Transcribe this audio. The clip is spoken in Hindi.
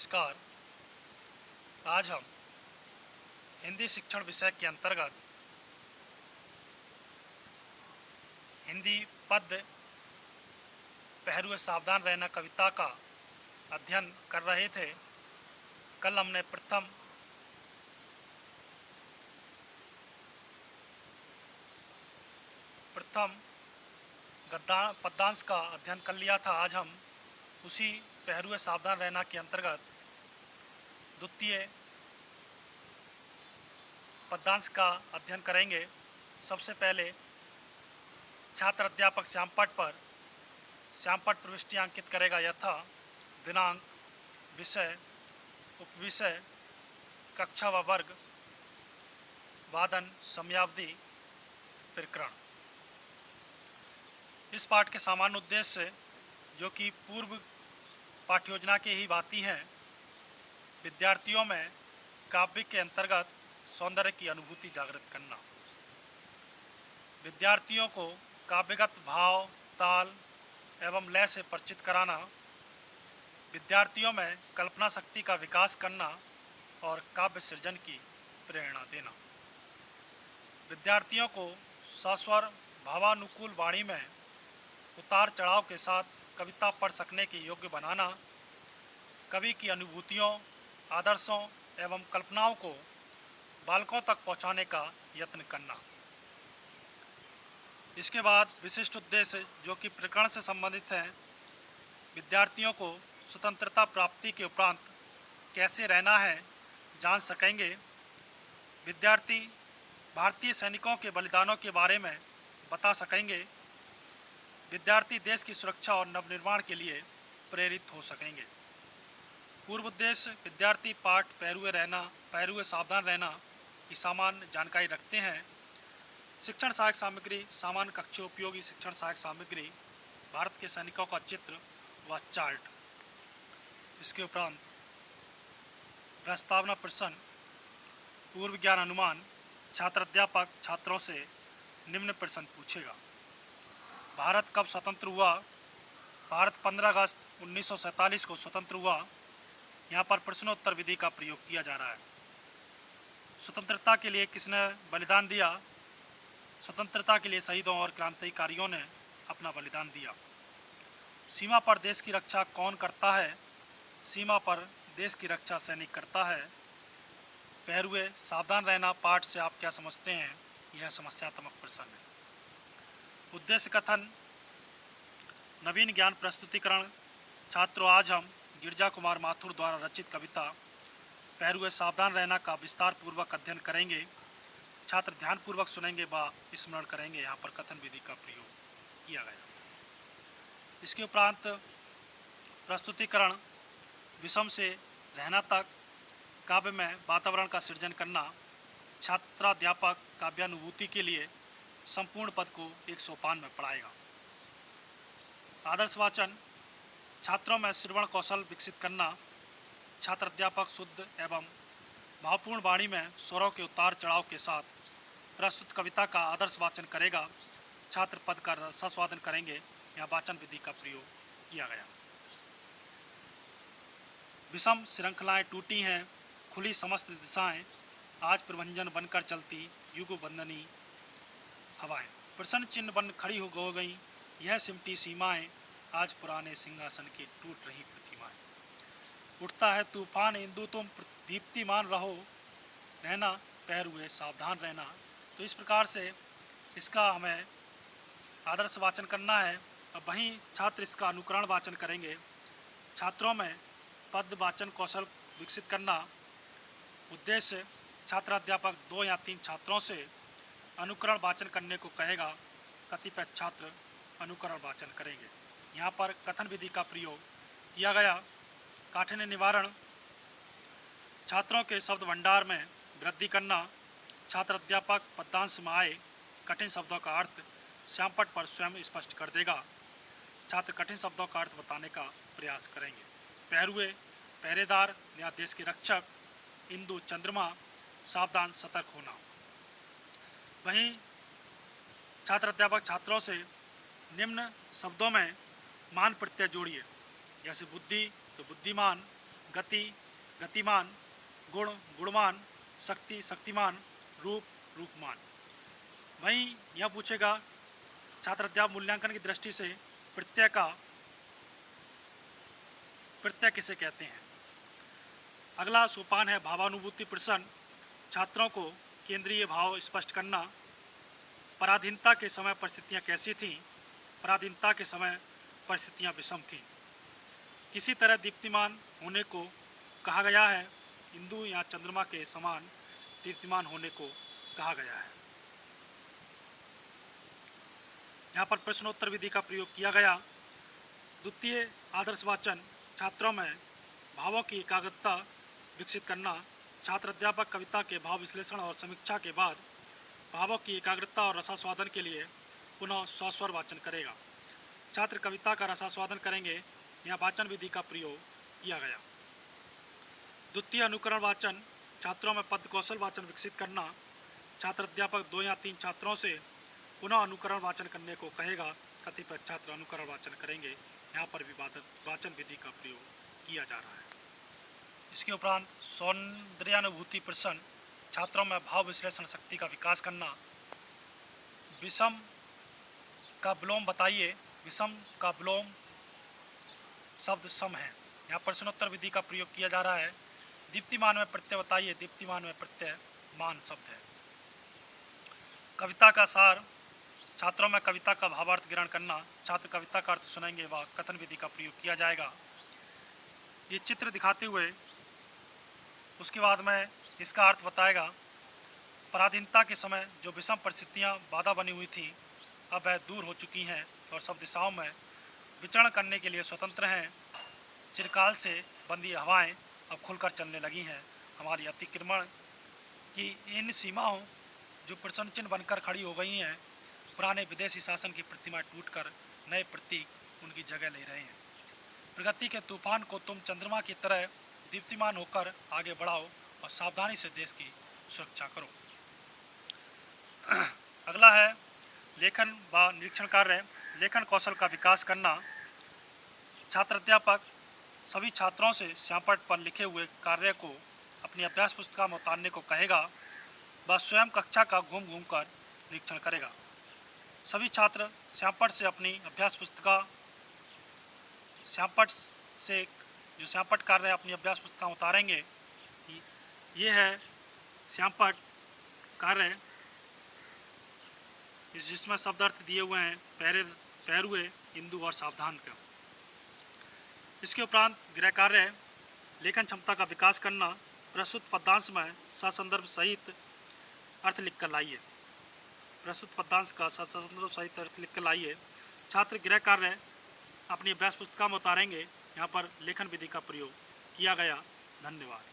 नमस्कार। आज हम हिंदी शिक्षण विषय के अंतर्गत हिंदी पद्य पहरुए सावधान रहना कविता का अध्ययन कर रहे थे। कल हमने प्रथम पद्यांश का अध्ययन कर लिया था। आज हम उसी पहरुए सावधान रहना के अंतर्गत द्वितीय पद्यांश का अध्ययन करेंगे। सबसे पहले छात्र अध्यापक श्यामपट प्रविष्टि अंकित करेगा यथा दिनांक, विषय, उपविषय, कक्षा व वर्ग, वादन, समयावधि, प्रकरण। इस पाठ के सामान्य उद्देश्य जो कि पूर्व पाठ्य योजना के ही भांति हैं, विद्यार्थियों में काव्य के अंतर्गत सौंदर्य की अनुभूति जागृत करना, विद्यार्थियों को काव्यगत भाव, ताल एवं लय से परिचित कराना, विद्यार्थियों में कल्पना शक्ति का विकास करना और काव्य सृजन की प्रेरणा देना, विद्यार्थियों को सस्वर भावानुकूल वाणी में उतार चढ़ाव के साथ कविता पढ़ सकने के योग्य बनाना, कवि की अनुभूतियों, आदर्शों एवं कल्पनाओं को बालकों तक पहुंचाने का यत्न करना। इसके बाद विशिष्ट उद्देश्य जो कि प्रकरण से संबंधित हैं, विद्यार्थियों को स्वतंत्रता प्राप्ति के उपरांत कैसे रहना है जान सकेंगे, विद्यार्थी भारतीय सैनिकों के बलिदानों के बारे में बता सकेंगे, विद्यार्थी देश की सुरक्षा और नवनिर्माण के लिए प्रेरित हो सकेंगे। पूर्व उद्देश्य विद्यार्थी पाठ पहरुए सावधान रहना की सामान्य जानकारी रखते हैं। शिक्षण सहायक सामग्री, सामान्य कक्षा उपयोगी शिक्षण सहायक सामग्री, भारत के सैनिकों का चित्र व चार्ट। इसके उपरांत प्रस्तावना प्रश्न, पूर्व ज्ञान अनुमान, छात्र अध्यापक छात्रों से निम्न प्रश्न पूछेगा। भारत कब स्वतंत्र हुआ? भारत 15 अगस्त 1947 को स्वतंत्र हुआ। यहाँ पर प्रश्नोत्तर विधि का प्रयोग किया जा रहा है। स्वतंत्रता के लिए किसने बलिदान दिया? स्वतंत्रता के लिए शहीदों और क्रांतिकारियों ने अपना बलिदान दिया। सीमा पर देश की रक्षा कौन करता है? सीमा पर देश की रक्षा सैनिक करता है। पहरुए सावधान रहना पाठ से आप क्या समझते हैं? यह समस्यात्मक प्रश्न है। उद्देश्य कथन, नवीन ज्ञान प्रस्तुतिकरण। छात्रों, आज हम गिरजा कुमार माथुर द्वारा रचित कविता पहरुए सावधान रहना का विस्तार पूर्वक अध्ययन करेंगे। छात्र ध्यानपूर्वक सुनेंगे व स्मरण करेंगे। यहाँ पर कथन विधि का प्रयोग किया गया। इसके उपरांत प्रस्तुतिकरण, विषम से रहना तक काव्य में वातावरण का सृजन करना। छात्राध्यापक काव्यानुभूति के लिए संपूर्ण पद को एक सोपान में पढ़ाएगा। आदर्श वाचन, छात्रों में श्रवण कौशल विकसित करना। छात्र अध्यापक शुद्ध एवं भावपूर्ण वाणी में स्वरों के उतार चढ़ाव के साथ प्रस्तुत कविता का आदर्श वाचन करेगा। छात्र पद का रसास्वादन करेंगे। यहाँ वाचन विधि का प्रयोग किया गया। विषम श्रृंखलाएं टूटी हैं, खुली समस्त दिशाएं, आज प्रभंजन बनकर चलती युग बंदनी हवाएं। प्रश्न चिन्ह बन खड़ी हो गई यह सिमटी सीमाएं, आज पुराने सिंहासन की टूट रही प्रतिमाएं। उठता है तूफान इंदु तुम दीप्तिमान रहो, रहना पहरुए सावधान रहना। तो इस प्रकार से इसका हमें आदर्श वाचन करना है। अब वहीं छात्र इसका अनुकरण वाचन करेंगे। छात्रों में पद वाचन कौशल विकसित करना। उद्देश्य छात्राध्यापक 2 या 3 छात्रों से अनुकरण वाचन करने को कहेगा। कतिपय छात्र अनुकरण वाचन करेंगे। यहाँ पर कथन विधि का प्रयोग किया गया। काठिन्य निवारण, छात्रों के शब्द भंडार में वृद्धि करना। छात्र अध्यापक पद्यांश में आए कठिन शब्दों का अर्थ श्यामपट पर स्वयं स्पष्ट कर देगा। छात्र कठिन शब्दों का अर्थ बताने का प्रयास करेंगे। पहरुए, पहरेदार या देश के रक्षक, इंदु चंद्रमा, सावधान सतर्क होना। वहीं छात्र अध्यापक छात्रों से निम्न शब्दों में मान प्रत्यय जोड़िए। जैसे बुद्धि तो बुद्धिमान, गति गतिमान, गुण गुणवान, शक्ति शक्तिमान, रूप रूपमान। वहीं यह पूछेगा छात्र अध्यापक मूल्यांकन की दृष्टि से प्रत्यय किसे कहते हैं। अगला सोपान है भावानुभूति प्रश्न। छात्रों को केंद्रीय भाव स्पष्ट करना। पराधीनता के समय परिस्थितियां कैसी थीं? पराधीनता के समय परिस्थितियां विषम थीं। किसी तरह दीप्तिमान होने को कहा गया है। इंदु या चंद्रमा के समान दीप्तिमान होने को कहा गया है। यहाँ पर प्रश्नोत्तर विधि का प्रयोग किया गया। द्वितीय आदर्श वाचन। छात्रों में भावों की एकाग्रता विकसित करना। छात्र अध्यापक कविता के भाव विश्लेषण और समीक्षा के बाद भावों की एकाग्रता और रसास्वादन के लिए पुनः सस्वर वाचन करेगा। छात्र कविता का रसास्वादन करेंगे। यहाँ वाचन विधि का प्रयोग किया गया। द्वितीय अनुकरण वाचन। छात्रों में पद कौशल वाचन विकसित करना। छात्र अध्यापक 2 या 3 छात्रों से पुनः अनुकरण वाचन करने को कहेगा। कतिपय छात्र अनुकरण वाचन करेंगे। यहाँ पर भी वाचन विधि का प्रयोग किया जा रहा है। इसके उपरांत सौंदर्यानुभूति प्रश्न। छात्रों में भाव विश्लेषण शक्ति का विकास करना। विषम का विलोम बताइए। विषम का विलोम शब्द सम है। यहाँ प्रश्नोत्तर विधि का प्रयोग किया जा रहा है। दीप्तिमान में प्रत्यय बताइए। दीप्तिमान में प्रत्यय मान शब्द है। कविता का सार। छात्रों में कविता का भावार्थ ग्रहण करना। छात्र कविता का अर्थ सुनेंगे व कथन विधि का प्रयोग किया जाएगा। ये चित्र दिखाते हुए उसके बाद में इसका अर्थ बताएगा। पराधीनता के समय जो विषम परिस्थितियां बाधा बनी हुई थी अब वह दूर हो चुकी हैं और सब दिशाओं में विचरण करने के लिए स्वतंत्र हैं। चिरकाल से बंदी हवाएं अब खुलकर चलने लगी हैं। हमारी अतिक्रमण की इन सीमाओं जो प्रश्न चिन्ह बनकर खड़ी हो गई हैं, पुराने विदेशी शासन की प्रतिमा टूटकर नए प्रतीक उनकी जगह ले रहे हैं। प्रगति के तूफान को तुम चंद्रमा की तरह दीप्तिमान होकर आगे बढ़ाओ और सावधानी से देश की सुरक्षा करो। अगला है लेखन व निरीक्षण कार्य। लेखन कौशल का विकास करना। छात्र अध्यापक सभी छात्रों से श्यामपट्ट पर लिखे हुए कार्य को अपनी अभ्यास पुस्तिका में उतारने को कहेगा। वह स्वयं कक्षा का घूम घूम कर निरीक्षण करेगा। सभी छात्र श्यामपट्ट से अपनी अभ्यास पुस्तिका जो श्यामपट्ट कार्य अपनी अभ्यास पुस्तिका में उतारेंगे। ये है श्यामपट्ट कार्य जिसमें शब्दार्थ दिए हुए हैं पैरुए, इंदु और सावधान का। इसके उपरांत गृह कार्य। लेखन क्षमता का विकास करना। प्रस्तुत पद्यांश में ससंदर्भ सहित अर्थ लिखकर लाइए। प्रस्तुत पद्यांश का ससंदर्भ सहित अर्थ लिखकर लाइए। छात्र गृह कार्य अपनी अभ्यास पुस्तिका में उतारेंगे। यहाँ पर लेखन विधि का प्रयोग किया गया। धन्यवाद।